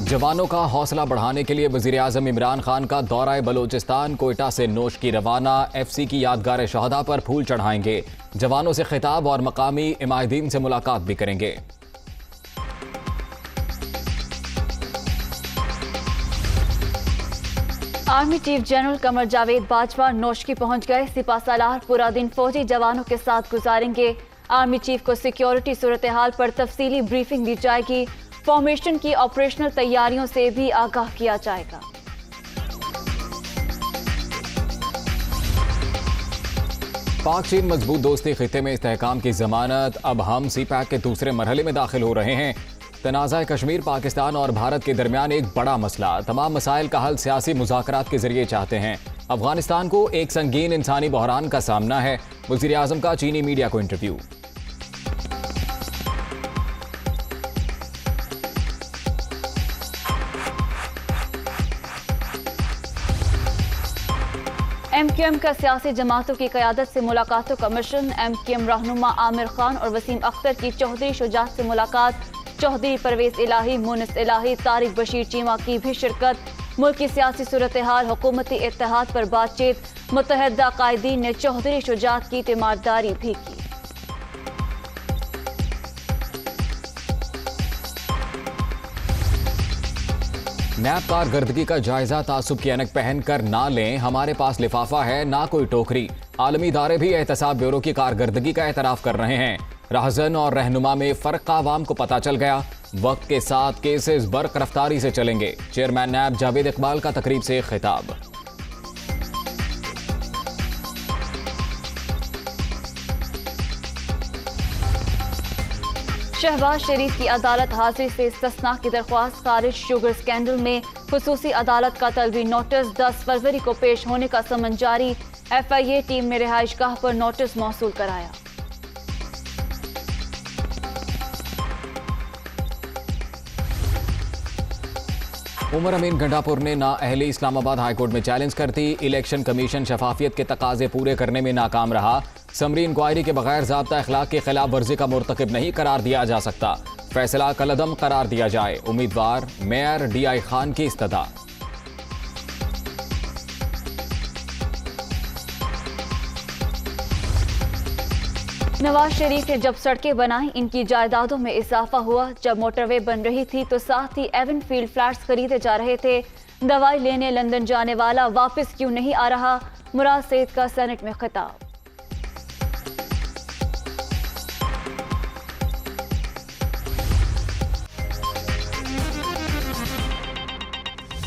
जवानों का हौसला बढ़ाने के लिए वज़ीर-ए-आज़म इमरान खान का दौरा बलोचिस्तान कोयटा से नोश की रवाना। FC की यादगार शहदा पर फूल चढ़ाएंगे। जवानों से खिताब और मकामी इमादीन से मुलाकात भी करेंगे। Army chief general Qamar Javed Bajwa Noshki पहुंच गए। सिपाहसालार पूरा दिन फौजी जवानों के साथ गुजारेंगे। आर्मी चीफ को सिक्योरिटी सूरत हाल पर तफसीली ब्रीफिंग दी जाएगी। फॉर्मेशन की ऑपरेशनल तैयारियों से भी आगाह किया जाएगा। पाक चीन मजबूत दोस्ती खिते में इस्तेहकाम की जमानत। अब हम CPAC के दूसरे मरहले में दाखिल हो रहे हैं। तनाज़ा कश्मीर पाकिस्तान और भारत के दरमियान एक बड़ा मसला। तमाम मसाइल का हल सियासी मुज़ाकरात के जरिए चाहते हैं। अफगानिस्तान को एक संगीन इंसानी बहरान का सामना है। वज़ीर-ए-आज़म का चीनी मीडिया को इंटरव्यू। MQM का सियासी जमातों की क़यादत से मुलाकातों का मिशन। MQM रहनुमा आमिर खान और वसीम अख्तर की चौधरी शुजात से मुलाकात। चौधरी परवेज इलाही, मुनिस इलाही, तारिक बशीर चीमा की भी शिरकत। मुल्क की सियासी सूरत हाल, हुकूमती इत्तेहाद पर बातचीत। मुत्तहदा कायदीन ने चौधरी शुजात की तीमारदारी भी की। नैब कारकर्दगी का जायजा। तासुब की ऐनक पहन कर ना लें, हमारे पास लिफाफा है ना कोई टोकरी। आलमी इदारे भी एहतसाब ब्यूरो की कारकर्दगी का एतराफ़ कर रहे हैं। राहजन और रहनुमा में फ़र्क का आवाम को पता चल गया। वक्त के साथ केसेस बर्क रफ्तारी से चलेंगे। चेयरमैन नैब जावेद इकबाल का तकरीब से खिताब। शहबाज शरीफ की अदालत हाजिरी से इस्तिस्ना की दरख्वास्त खारिज। शुगर स्कैंडल में खुसूसी अदालत का तलबी नोटिस 10 फरवरी को पेश होने का समन जारी। FIA टीम ने रिहाइश गाह पर नोटिस मौसूल कराया। उमर अमीन गंडापुर ने नाअहली इस्लामाबाद हाईकोर्ट में चैलेंज कर दी। इलेक्शन कमीशन शफाफियत के तकाजे पूरे करने में नाकाम रहा। समरी इंक्वायरी के बगैर ज़ाब्ता अखलाक की खिलाफ वर्जी का मुर्तकिब नहीं करार दिया जा सकता। फैसला कलअदम करार दिया जाए। उम्मीदवार मेयर DI खान की इस्तदा। नवाज शरीफ ने जब सड़कें बनाई, इनकी जायदादों में इजाफा हुआ। जब मोटरवे बन रही थी तो साथ ही एवनफील्ड फ्लैट्स खरीदे जा रहे थे। दवाई लेने लंदन जाने वाला वापस क्यों नहीं आ रहा? मुराद सईद का सेनेट में खिताब।